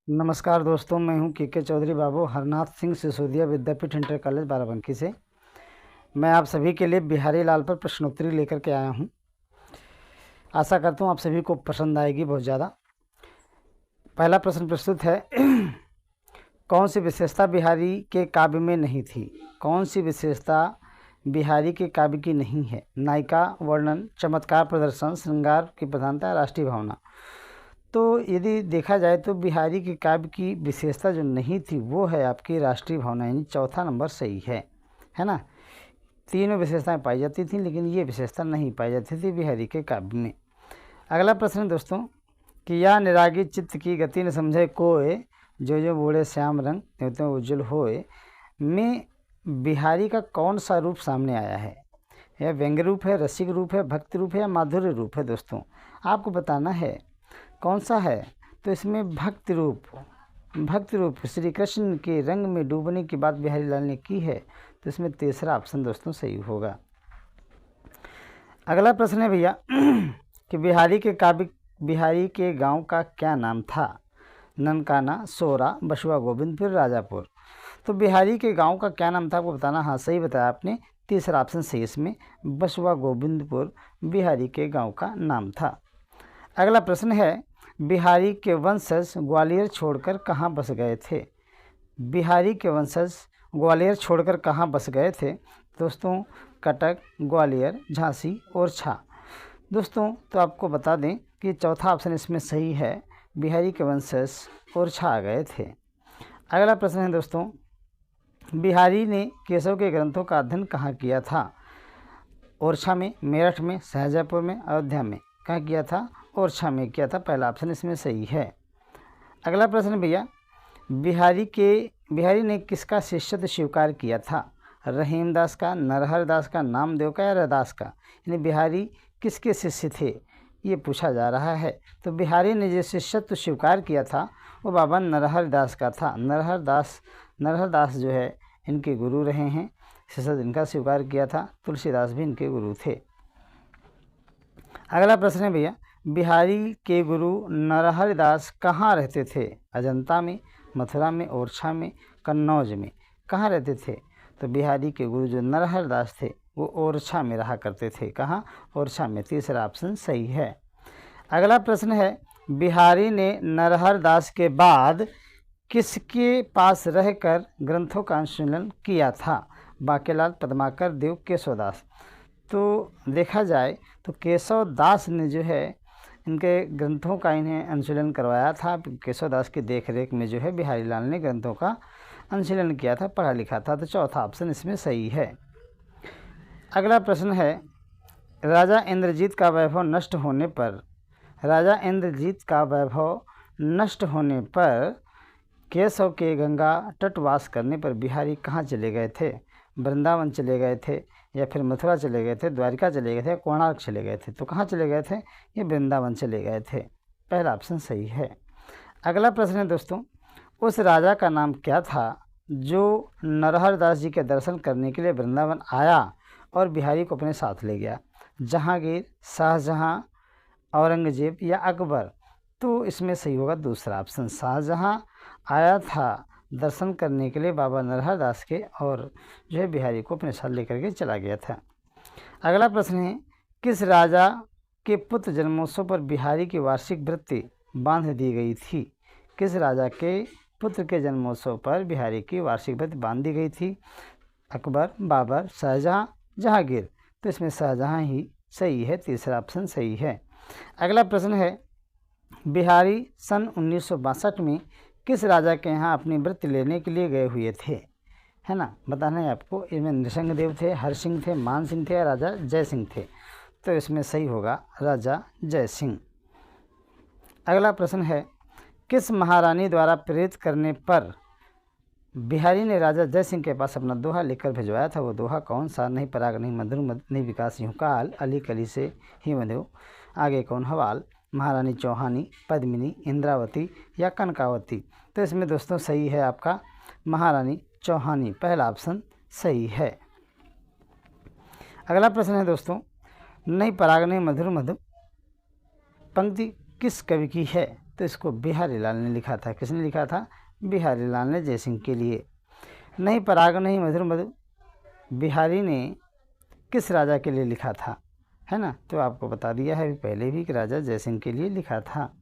नमस्कार दोस्तों, मैं हूं के चौधरी बाबू हरनाथ सिंह सिसोदिया विद्यापीठ इंटर कॉलेज बाराबंकी से। मैं आप सभी के लिए बिहारी लाल पर प्रश्नोत्तरी लेकर के आया हूं। आशा करता हूं आप सभी को पसंद आएगी बहुत ज़्यादा। पहला प्रश्न प्रस्तुत है। कौन सी विशेषता बिहारी के काव्य में नहीं थी? कौन सी विशेषता बिहारी के काव्य की नहीं है? नायिका वर्णन, चमत्कार प्रदर्शन, श्रृंगार की प्रधानता, राष्ट्रीय भावना। तो यदि देखा जाए तो बिहारी के काव्य की विशेषता जो नहीं थी वो है आपकी राष्ट्रीय भावना, यानी चौथा नंबर सही है ना। तीनों विशेषताएं पाई जाती थी लेकिन ये विशेषता नहीं पाई जाती थी बिहारी के काव्य में। अगला प्रश्न है दोस्तों कि या निरागी चित्त की गति न समझे कोय, जो जो बूढ़े श्याम रंग त्यों उज्जवल होए में बिहारी का कौन सा रूप सामने आया है? यह व्यंग्य रूप है, रसिक रूप है, भक्ति रूप है या माधुर्य रूप है? दोस्तों आपको बताना है कौन सा है। तो इसमें भक्ति रूप श्री कृष्ण के रंग में डूबने की बात बिहारी लाल ने की है, तो इसमें तीसरा ऑप्शन दोस्तों सही होगा। अगला प्रश्न है भैया कि बिहारी के गांव का क्या नाम था? ननकाना, सोरा, बसुआ गोविंदपुर, राजापुर। तो बिहारी के गांव का क्या नाम था आपको बताना। हाँ, सही बताया आपने, तीसरा ऑप्शन सही इसमें, बसुआ गोविंदपुर बिहारी के गांव का नाम था। अगला प्रश्न है बिहारी के वंशज ग्वालियर छोड़कर कहाँ बस गए थे? बिहारी के वंशज ग्वालियर छोड़कर कहाँ बस गए थे? दोस्तों कटक, ग्वालियर, झांसी, ओरछा। दोस्तों तो आपको बता दें कि चौथा ऑप्शन इसमें सही है, बिहारी के वंशज ओरछा आ गए थे। अगला प्रश्न है दोस्तों बिहारी ने केशव के ग्रंथों का अध्ययन कहाँ किया था? ओरछा में, मेरठ में, शाहजहाँपुर में, अयोध्या में। कहाँ किया था? ओरछा में किया था, पहला ऑप्शन इसमें सही है। अगला प्रश्न भैया बिहारी ने किसका शिष्यत्व स्वीकार किया था? रहीमदास का, नरहर दास का, नामदेव का या रैदास का? यानी बिहारी किसके शिष्य थे ये पूछा जा रहा है। तो बिहारी ने जो शिष्यत्व स्वीकार किया था वो बाबा नरहर दास का था। नरहर दास जो है इनके गुरु रहे हैं, शिष्यत्व इनका स्वीकार किया था। तुलसीदास भी इनके गुरु थे। अगला प्रश्न है भैया बिहारी के गुरु नरहर दास कहाँ रहते थे? अजंता में, मथुरा में, ओरछा में, कन्नौज में। कहाँ रहते थे? तो बिहारी के गुरु जो नरहर दास थे वो ओरछा में रहा करते थे। कहाँ? ओरछा में, तीसरा ऑप्शन सही है। अगला प्रश्न है बिहारी ने नरहर दास के बाद किसके पास रहकर ग्रंथों का अनुशीलन किया था? बांकेलाल, पद्माकर, देव, केशवदास। तो देखा जाए तो केशव दास ने जो है इनके ग्रंथों का इन्हें अनुशीलन करवाया था। केशव दास की देखरेख में जो है बिहारी लाल ने ग्रंथों का अनुशीलन किया था, पढ़ा लिखा था। तो चौथा ऑप्शन इसमें सही है। अगला प्रश्न है राजा इंद्रजीत का वैभव नष्ट होने पर केशव के गंगा तटवास करने पर बिहारी कहाँ चले गए थे? वृंदावन चले गए थे या फिर मथुरा चले गए थे, द्वारिका चले गए थे, कोणार्क चले गए थे? तो कहाँ चले गए थे? ये वृंदावन चले गए थे, पहला ऑप्शन सही है। अगला प्रश्न है दोस्तों उस राजा का नाम क्या था जो नरहर दास जी के दर्शन करने के लिए वृंदावन आया और बिहारी को अपने साथ ले गया? जहांगीर, शाहजहां, औरंगजेब या अकबर? तो इसमें सही होगा दूसरा ऑप्शन, शाहजहां आया था दर्शन करने के लिए बाबा नरहर दास के और जो है बिहारी को अपने साथ लेकर के चला गया था। अगला प्रश्न है किस राजा के पुत्र जन्मोत्सव पर बिहारी की वार्षिक वृत्ति बांध दी गई थी? किस राजा के पुत्र के जन्मोत्सव पर बिहारी की वार्षिक वृत्ति बांध दी गई थी? अकबर, बाबर, शाहजहां, जहांगीर? तो इसमें शाहजहां ही सही है, तीसरा ऑप्शन सही है। अगला प्रश्न है बिहारी सन 1962 में किस राजा के यहाँ अपनी वृत्ति लेने के लिए गए हुए थे? है ना, बताना है आपको। इसमें नृसिंहदेव थे, हरसिंह थे, मान सिंह थे या राजा जय सिंह थे? तो इसमें सही होगा राजा जय सिंह। अगला प्रश्न है किस महारानी द्वारा प्रेरित करने पर बिहारी ने राजा जय सिंह के पास अपना दोहा लिखकर भिजवाया था? वो दोहा कौन सा? नहीं पराग, नहीं मधुर, नहीं विकास यूं काल, अली कली से ही मधु, आगे कौन हवाल? महारानी चौहानी, पद्मिनी, इंद्रावती या कनकावती? तो इसमें दोस्तों सही है आपका महारानी चौहानी, पहला ऑप्शन सही है। अगला प्रश्न है दोस्तों नहीं पराग नहीं मधुर मधु पंक्ति किस कवि की है? तो इसको बिहारी लाल ने लिखा था। किसने लिखा था? बिहारी लाल ने जयसिंह के लिए। नहीं पराग नहीं मधुर मधु बिहारी ने किस राजा के लिए लिखा था, है ना? तो आपको बता दिया है पहले भी कि राजा जयसिंह के लिए लिखा था।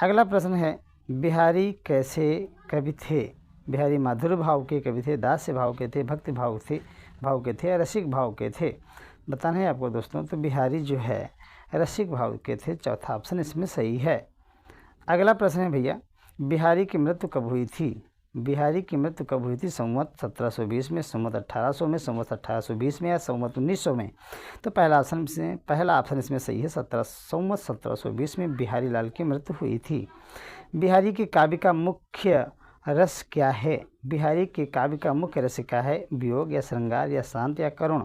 अगला प्रश्न है, बिहारी कैसे कवि थे? बिहारी माधुर्य भाव के कवि थे, दास्य भाव के थे, भक्ति भाव के थे, रसिक भाव के थे? बताना है आपको दोस्तों। तो बिहारी जो है रसिक भाव के थे, चौथा ऑप्शन इसमें सही है। अगला प्रश्न है भैया, बिहारी की मृत्यु कब हुई थी? बिहारी की मृत्यु कब हुई थी? संवत 1720 में, संवत 1800 में, संवत 1820 में या संवत 1900 में? तो पहला ऑप्शन इसमें सही है। संवत 1720 में बिहारी लाल की मृत्यु हुई थी। बिहारी के काव्य का मुख्य रस क्या है? बिहारी के काव्य का मुख्य रस क्या है? वियोग या श्रृंगार या शांत या करुण?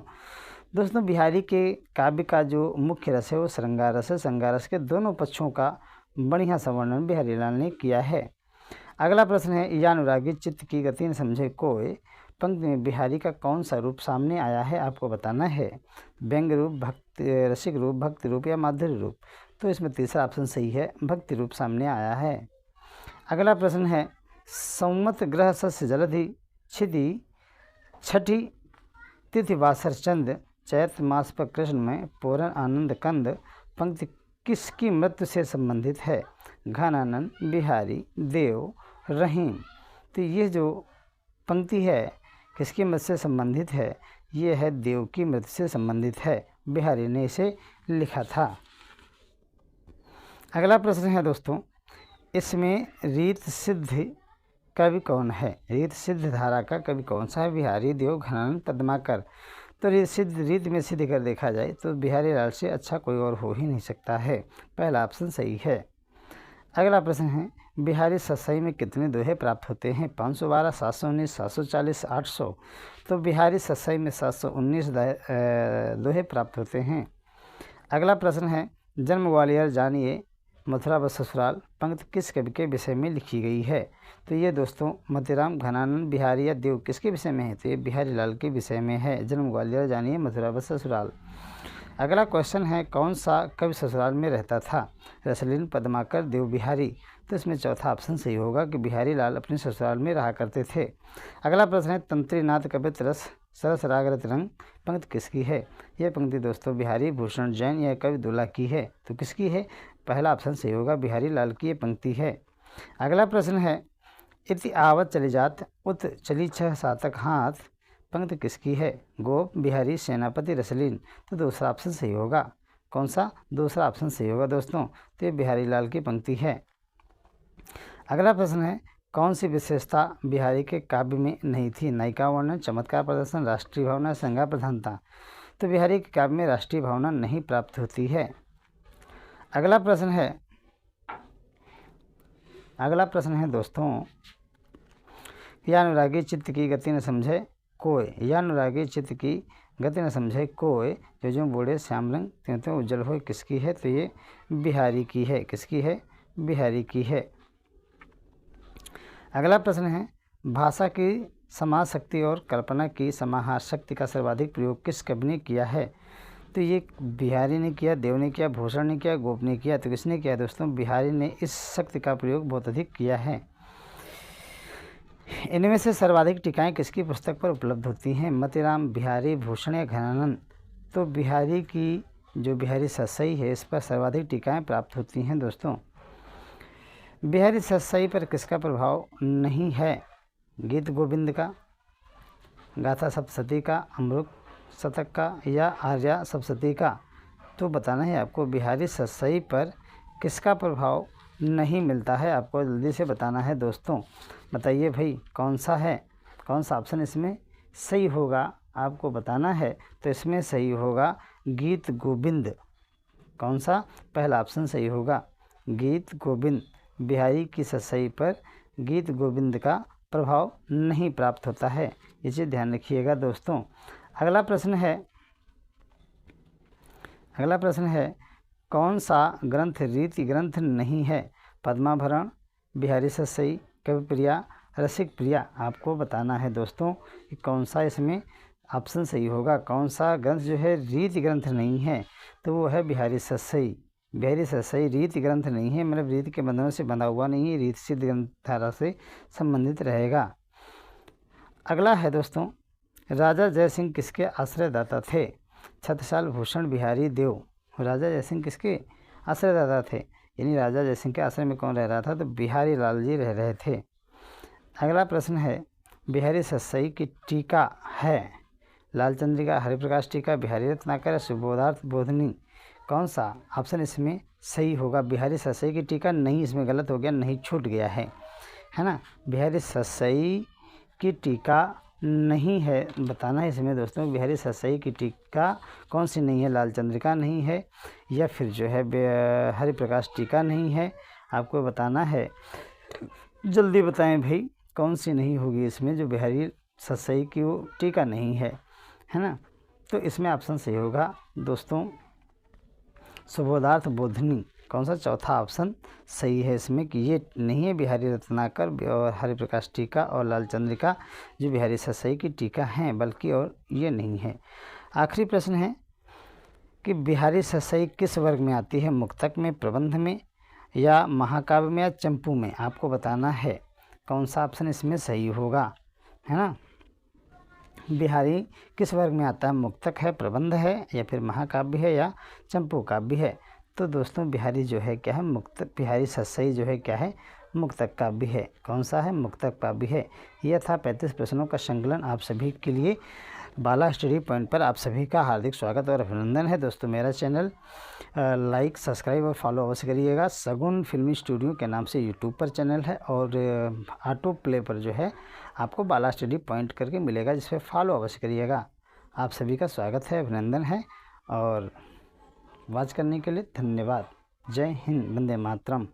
दोस्तों बिहारी के काव्य का जो मुख्य रस है वो श्रृंगार रस है। श्रृंगार रस के दोनों पक्षों का बढ़िया संवर्णन बिहारी लाल ने किया है। अगला प्रश्न है, या अनुरागी चित्त की गति न समझे कोई पंक्ति में बिहारी का कौन सा रूप सामने आया है? आपको बताना है। व्यंग्य रूप, भक्ति रसिक रूप, भक्ति रूप या माधुर्य रूप? तो इसमें तीसरा ऑप्शन सही है, भक्ति रूप सामने आया है। अगला प्रश्न है, संवत ग्रह सस्य जलधि छिदि छठी तिथि वासर चंद चैत्र मास पर कृष्ण में पूर्ण आनंद कंद पंक्ति किसकी मृत्यु से संबंधित है? घनानंद, बिहारी, देव, रहीम? तो ये जो पंक्ति है किसकी मृत्यु से संबंधित है? ये है देव की मृत्यु से संबंधित है। बिहारी ने इसे लिखा था। अगला प्रश्न है दोस्तों, इसमें रीत सिद्ध कवि कौन है? रीत सिद्ध धारा का कवि कौन सा है? बिहारी, देव, घनानंद, पद्माकर? तो रीत में सिद्ध कर देखा जाए तो बिहारी लाल से अच्छा कोई और हो ही नहीं सकता है। पहला ऑप्शन सही है। अगला प्रश्न है, बिहारी सतसई में कितने दोहे प्राप्त होते हैं? 512, 719, 740, 800? तो बिहारी सतसई में 719 दोहे प्राप्त होते हैं। अगला प्रश्न है, जन्म ग्वालियर जानिए मथुरा व ससुराल पंक्ति किस कवि के विषय में लिखी गई है? तो ये दोस्तों मोतीराम, घनानंद, बिहारी या देव किसके विषय में है? तो ये बिहारी लाल के विषय में है। जन्म ग्वालियर जानिए मथुरा व ससुराल। अगला क्वेश्चन है, कौन सा कवि ससुराल में रहता था? रसलीन, पद्माकर, देव, बिहारी? तो इसमें चौथा ऑप्शन सही होगा कि बिहारी लाल अपने ससुराल में रहा करते थे। अगला प्रश्न है, तंत्रीनाथ कवित रस सरस राग रत रंग पंक्ति किसकी है? यह पंक्ति दोस्तों बिहारी भूषण जैन या कवि दुल्ला की है। तो किसकी है? पहला ऑप्शन सही होगा, बिहारी लाल की ये पंक्ति है। अगला प्रश्न है, इति आवत चली जात उत चली 6 सातक हाथ पंक्ति किसकी है? गोप, बिहारी, सेनापति, रसलीन? तो दूसरा ऑप्शन सही होगा। कौन सा? दूसरा ऑप्शन सही होगा दोस्तों। तो ये बिहारी लाल की पंक्ति है। अगला प्रश्न है, कौन सी विशेषता बिहारी के काव्य में नहीं थी? नायिका वर्णन, चमत्कार प्रदर्शन, राष्ट्रीय भावना, श्रृंगार प्रधानता? तो बिहारी के काव्य में राष्ट्रीय भावना नहीं प्राप्त होती है। अगला प्रश्न है दोस्तों, या अनुरागी चित्त की गति न समझे कोय? या अनुरागी चित्त की गति न समझे कोय जो जो बूढ़े श्याम रंग त्यों त्यों उज्जवल हो किसकी है? तो ये बिहारी की है। किसकी है? बिहारी की है। अगला प्रश्न है, भाषा की समाज शक्ति और कल्पना की समाहार शक्ति का सर्वाधिक प्रयोग किस कवि ने किया है? तो ये बिहारी ने किया, देव ने किया, भूषण ने किया, गोप ने किया? तो किसने किया दोस्तों? बिहारी ने इस शक्ति का प्रयोग बहुत अधिक किया है। इनमें से सर्वाधिक टीकाएँ किसकी पुस्तक पर उपलब्ध होती हैं? मोतीराम, बिहारी, भूषण या घनानंद? तो बिहारी की जो बिहारी सतसई है इस पर सर्वाधिक टीकाएँ प्राप्त होती हैं दोस्तों। बिहारी सतसई पर किसका प्रभाव नहीं है? गीत गोविंद का, गाथा सप्तशती का, अमृत शतक का या आर्या सप्तशती का? तो बताना है आपको बिहारी सतसई पर किसका प्रभाव नहीं मिलता है। आपको जल्दी से बताना है दोस्तों। बताइए भाई कौन सा है? कौन सा ऑप्शन इसमें सही होगा आपको बताना है। तो इसमें सही होगा गीत गोविंद। कौन सा? पहला ऑप्शन सही होगा गीत गोविंद। बिहारी की सतसई पर गीत गोविंद का प्रभाव नहीं प्राप्त होता है, इसे ध्यान रखिएगा दोस्तों। अगला प्रश्न है कौन सा ग्रंथ रीति ग्रंथ नहीं है? पद्माभरण, बिहारी सतसई, कविप्रिया, रसिक प्रिया? आपको बताना है दोस्तों कि कौन सा इसमें ऑप्शन सही होगा। कौन सा ग्रंथ जो है रीति ग्रंथ नहीं है? तो वो है बिहारी सतसई। बिहारी सतसई रीति ग्रंथ नहीं है, मतलब रीति के बंधनों से बंधा हुआ नहीं है, रीति सिद्ध ग्रंथ धारा से संबंधित रहेगा। अगला है दोस्तों, राजा जयसिंह किसके आश्रयदाता थे? छत्रसाल भूषण बिहारी देव। राजा जयसिंह किसके आश्रयदाता थे? यानी राजा जयसिंह के आश्रय में कौन रह रहा था? तो बिहारी लाल जी रह रहे थे। अगला प्रश्न है, बिहारी सतसई की टीका है? लाल चंद्रिका, हरिप्रकाश टीका, बिहारी रत्नाकर, सुबोधार्थ बोधनी। कौन सा ऑप्शन इसमें सही होगा? बिहारी सतसई की टीका नहीं, इसमें गलत हो गया, नहीं छूट गया है ना। बिहारी सतसई की टीका नहीं है, बताना है इसमें दोस्तों। बिहारी सतसई की टीका कौन सी नहीं है? लाल चंद्रिका नहीं है, या फिर जो है हरिप्रकाश टीका नहीं है, आपको बताना है। जल्दी बताएं भाई, कौन सी नहीं होगी इसमें जो बिहारी सतसई की वो टीका नहीं है ना। तो इसमें ऑप्शन सही होगा दोस्तों सुबोधार्थ बोधनी। कौन सा? चौथा ऑप्शन सही है इसमें कि ये नहीं है बिहारी रत्नाकर और हरिप्रकाश टीका और लाल चंद्रिका जो बिहारी सतसई की टीका हैं, बल्कि और ये नहीं है। आखिरी प्रश्न है कि बिहारी सतसई किस वर्ग में आती है? मुक्तक में, प्रबंध में, या महाकाव्य में, या चंपू में? आपको बताना है कौन सा ऑप्शन इसमें सही होगा, है ना। बिहारी किस वर्ग में आता है? मुक्तक है, प्रबंध है, या फिर महाकाव्य है, या चंपू काव्य है? तो दोस्तों बिहारी जो है क्या है? मुक्तक। बिहारी सतसई जो है क्या है? मुक्तक काव्य है। कौन सा है? मुक्तक काव्य है। यह था 35 प्रश्नों का संकलन आप सभी के लिए। बाला स्टडी पॉइंट पर आप सभी का हार्दिक स्वागत और अभिनंदन है दोस्तों। मेरा चैनल लाइक, सब्सक्राइब और फॉलो अवश्य करिएगा। सगुन फिल्मी स्टूडियो के नाम से यूट्यूब पर चैनल है, और ऑटो प्ले पर जो है आपको बाला स्टडी पॉइंट करके मिलेगा, जिस पर फॉलो अवश्य करिएगा। आप सभी का स्वागत है, अभिनंदन है, और वॉच करने के लिए धन्यवाद। जय हिंद, वंदे मातरम।